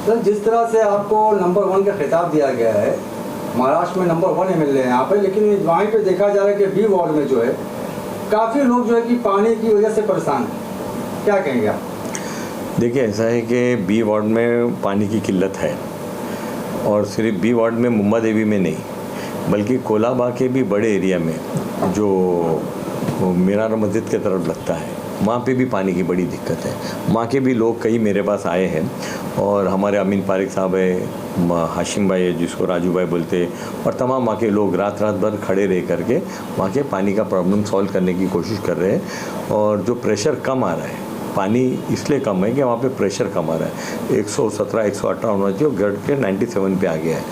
Sir जिस तरह से आपको नंबर 1 का खिताब दिया गया है, महाराष्ट्र में नंबर 1 एमएलए हैं यहाँ पे, लेकिन वहीं पे देखा जा रहा है कि बी वार्ड में जो है काफ़ी लोग जो है कि पानी की वजह से परेशान हैं, क्या कहेंगे आप? देखिए, ऐसा है कि बी वार्ड में पानी की किल्लत है, और सिर्फ बी वार्ड में मुंबा देवी में नहीं बल्कि कोलाबा के भी बड़े एरिया में जो मीरार मस्जिद के तरफ लगता है वहाँ पे भी पानी की बड़ी दिक्कत है। वहाँ के भी लोग कई मेरे पास आए हैं, और हमारे अमीन पारिक साहब है, हाशिम भाई है जिसको राजू भाई बोलते हैं, और तमाम वहाँ के लोग रात भर खड़े रह करके वहाँ के पानी का प्रॉब्लम सॉल्व करने की कोशिश कर रहे हैं। और जो प्रेशर कम आ रहा है, पानी इसलिए कम है कि वहाँ पे प्रेशर कम आ रहा है, 117 118 होना चाहिए, घट के 97 पे आ गया है।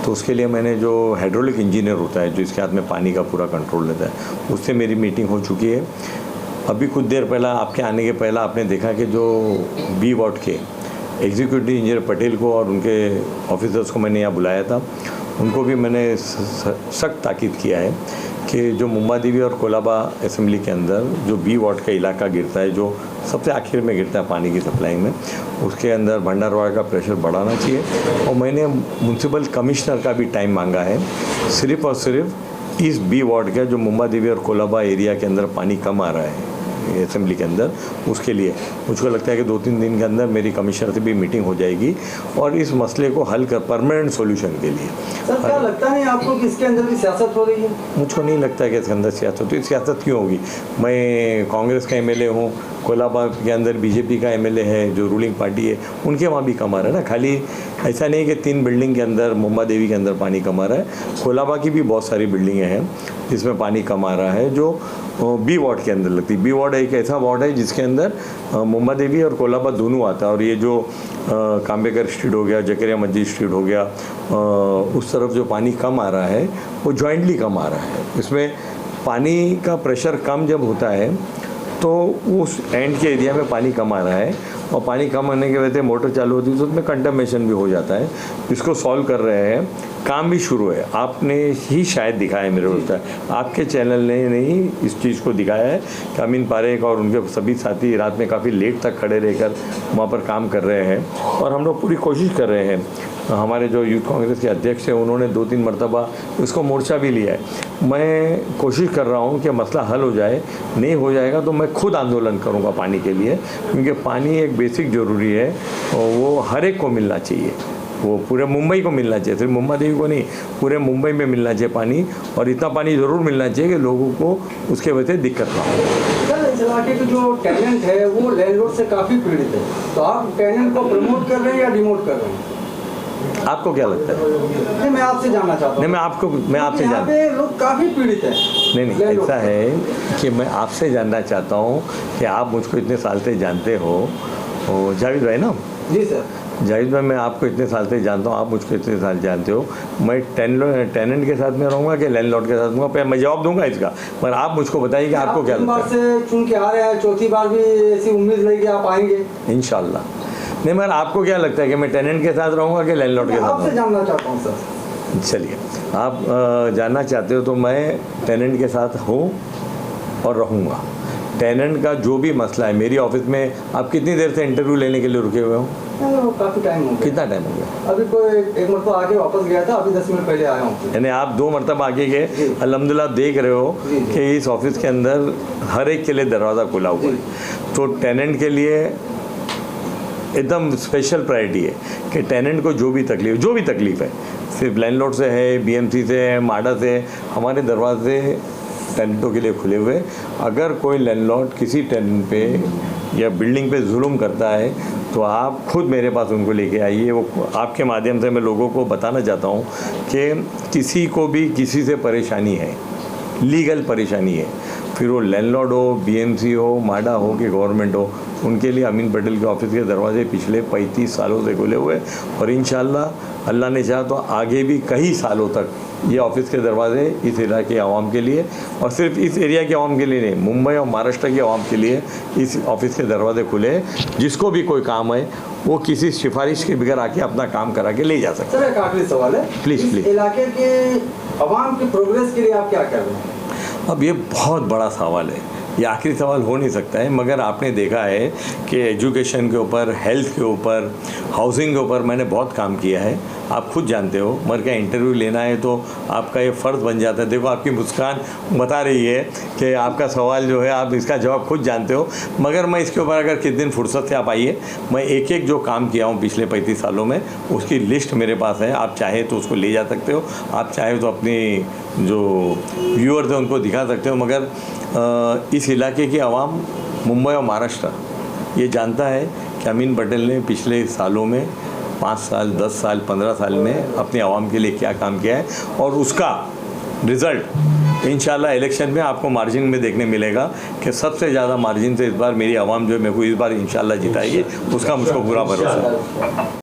तो उसके लिए मैंने जो हाइड्रोलिक इंजीनियर होता है जो इसके हाथ में पानी का पूरा कंट्रोल लेता है, उससे मेरी मीटिंग हो चुकी है। अभी कुछ देर पहला आपके आने के पहला आपने देखा कि जो बी वार्ड के एग्जीक्यूटिव इंजीनियर पटेल को और उनके ऑफिसर्स को मैंने यहाँ बुलाया था, उनको भी मैंने सख्त ताकीद किया है कि जो मुंबा देवी और कोलाबा असेंबली के अंदर जो बी वार्ड का इलाका गिरता है, जो सबसे आखिर में गिरता है पानी की सप्लाई में, उसके अंदर भंडारवाड़ा का प्रेशर बढ़ाना चाहिए। और मैंने म्यूनसिपल कमिश्नर का भी टाइम मांगा है, सिर्फ और सिर्फ इस बी वार्ड का जो मुंबा देवी और कोलाबा एरिया के अंदर पानी कम आ रहा है असेंबली के अंदर, उसके लिए मुझको लगता है कि 2-3 दिन के अंदर मेरी कमिश्नर से भी मीटिंग हो जाएगी और इस मसले को हल कर परमानेंट सॉल्यूशन के लिए। सर क्या लगता नहीं आपको कि इसके अंदर भी सियासत हो रही है? मुझको नहीं लगता है कि इसके अंदर सियासत होती है। सियासत क्यों होगी? मैं कांग्रेस का एमएलए हूँ, कोलाबा के अंदर बीजेपी का एमएलए है जो रूलिंग पार्टी है, उनके वहाँ भी कम आ रहा है ना। खाली ऐसा नहीं कि 3 बिल्डिंग के अंदर मुंबा देवी के अंदर पानी कम आ रहा है, कोलाबा की भी बहुत सारी बिल्डिंगें हैं जिसमें पानी कम आ रहा है, जो बी वार्ड के अंदर लगती है। बी वार्ड एक ऐसा वार्ड है जिसके अंदर मुंबा देवी और कोलाबा दोनों आता है, और ये जो काम्बेकर स्ट्रीट हो गया, जकरिया मस्जिद स्ट्रीट हो गया, उस तरफ जो पानी कम आ रहा है वो जॉइंटली कम आ रहा है। इसमें पानी का प्रेशर कम जब होता है तो उस एंड के एरिया में पानी कम आ रहा है, और पानी कम होने की वजह से मोटर चालू होती है तो उसमें कंटामिनेशन भी हो जाता है। इसको सॉल्व कर रहे हैं, काम भी शुरू है। आपने ही शायद दिखाया है, मेरे को लगता है आपके चैनल ने नहीं इस चीज़ को दिखाया है कि अमीन पारेख और उनके सभी साथी रात में काफ़ी लेट तक खड़े रहकर वहाँ पर काम कर रहे हैं, और हम लोग पूरी कोशिश कर रहे हैं। हमारे जो यूथ कांग्रेस के अध्यक्ष हैं उन्होंने 2-3 मरतबा उसको मोर्चा भी लिया है। मैं कोशिश कर रहा हूँ कि मसला हल हो जाए, नहीं हो जाएगा तो मैं खुद आंदोलन करूँगा पानी के लिए, क्योंकि पानी एक बेसिक ज़रूरी है और वो हर एक को मिलना चाहिए। वो पूरे मुंबई को मिलना चाहिए, सिर्फ मुंबा देवी को नहीं, पूरे मुंबई में मिलना चाहिए पानी, और इतना पानी ज़रूर मिलना चाहिए कि लोगों को उसके वजह से दिक्कत ना हो। सर इस इलाके के जो टेनेंट है वो लैंडलॉर्ड से काफ़ी पीड़ित है, तो आप टेनेंट को प्रमोट कर रहे हैं या डिमोट कर रहे हैं? आपको क्या लगता है? नहीं, मैं आपसे जानना चाहता हूँ। नहीं, मैं आपसे यहाँ पे लोग काफ़ी पीड़ित हैं। नहीं, ऐसा है कि मैं आपसे जानना चाहता हूँ कि आप मुझको इतने साल से जानते हो, जावेद भाई ना? जी सर। जावेद भाई, मैं आपको इतने साल से जानता हूँ, आप मुझको इतने साल जानते हो। मैं टेनेंट के साथ में रहूँगा कि लैंडलॉर्ड के साथ रहूँगा? मैं जवाब दूंगा इसका, पर आप मुझको बताइए कि आपको क्या लगता है। 3 बार से चुन के आ रहे हैं, चौथी बार भी ऐसी उम्मीद रहेगी आप आएंगे इंशाल्लाह। नहीं, मगर आपको क्या लगता है कि मैं टेनेंट के साथ रहूँगा कि लैंडलॉर्ड के साथ? आपसे जानना चाहता हूँ सर। चलिए, आप जानना चाहते हो तो मैं टेनेंट के साथ हूँ और रहूँगा। टेनेंट का जो भी मसला है मेरी ऑफिस में, आप कितनी देर से इंटरव्यू लेने के लिए रुके हुए हो? काफ़ी टाइम हो गया। कितना टाइम हो गया? अभी कोई एक मरतबा आगे वापस गया था, अभी 10 मिनट पहले आया हूँ। यानी आप 2 मरतबा आगे गए। अल्हम्दुलिल्लाह देख रहे हो कि इस ऑफिस के अंदर हर एक के लिए दरवाज़ा खुला हुआ है। तो टेनेंट के लिए एकदम स्पेशल प्रायोरिटी है कि टेनेंट को जो भी तकलीफ़ है, सिर्फ लैंडलॉर्ड से है, बीएमसी से है, माडा से, हमारे दरवाजे टेनेंटों के लिए खुले हुए। अगर कोई लैंडलॉर्ड किसी टेनेंट पे या बिल्डिंग पे जुल्म करता है तो आप खुद मेरे पास उनको लेके आइए। वो आपके माध्यम से मैं लोगों को बताना चाहता हूँ कि किसी को भी किसी से परेशानी है, लीगल परेशानी है, फिर वो लैंडलॉर्ड हो, बीएमसी हो, माडा हो कि गवर्नमेंट हो, उनके लिए अमीन पटेल के ऑफिस के दरवाजे पिछले 35 सालों से खुले हुए, और इंशाल्लाह अल्लाह ने चाहा तो आगे भी कई सालों तक ये ऑफिस के दरवाजे इस एरिया के आवाम के लिए, और सिर्फ इस एरिया के आवाम के लिए नहीं, मुंबई और महाराष्ट्र के आवाम के लिए इस ऑफिस के दरवाजे खुले। जिसको भी कोई काम है वो किसी सिफारिश के बगैर आके अपना काम करा के ले जा सकते हैं। सर एक आखिरी सवाल है, प्लीज़। इलाके के आवाम की प्रोग्रेस के लिए आप क्या कर रहे हैं? अब ये बहुत बड़ा सवाल है। ये आखिरी सवाल हो नहीं सकता है, मगर आपने देखा है कि एजुकेशन के ऊपर, हेल्थ के ऊपर, हाउसिंग के ऊपर मैंने बहुत काम किया है। आप खुद जानते हो, मगर क्या इंटरव्यू लेना है तो आपका ये फ़र्ज़ बन जाता है। देखो आपकी मुस्कान बता रही है कि आपका सवाल जो है आप इसका जवाब खुद जानते हो, मगर मैं इसके ऊपर अगर किस दिन फुर्सत से आप आइए, मैं एक एक जो काम किया हूँ पिछले 35 सालों में उसकी लिस्ट मेरे पास है। आप चाहे तो उसको ले जा सकते हो, आप चाहे तो अपनी जो व्यूअर्स हैं उनको दिखा सकते हो। मगर इस इलाके की आवाम, मुंबई और महाराष्ट्र, ये जानता है कि अमीन पटेल ने पिछले सालों में 5 साल, 10 साल, 15 साल में अपने आवाम के लिए क्या काम किया है, और उसका रिज़ल्ट इंशाल्लाह इलेक्शन में आपको मार्जिन में देखने मिलेगा कि सबसे ज़्यादा मार्जिन से इस बार मेरी आवाम जो है मेरे को इस बार इंशाल्लाह जिताएगी, उसका मुझको पूरा भरोसा है।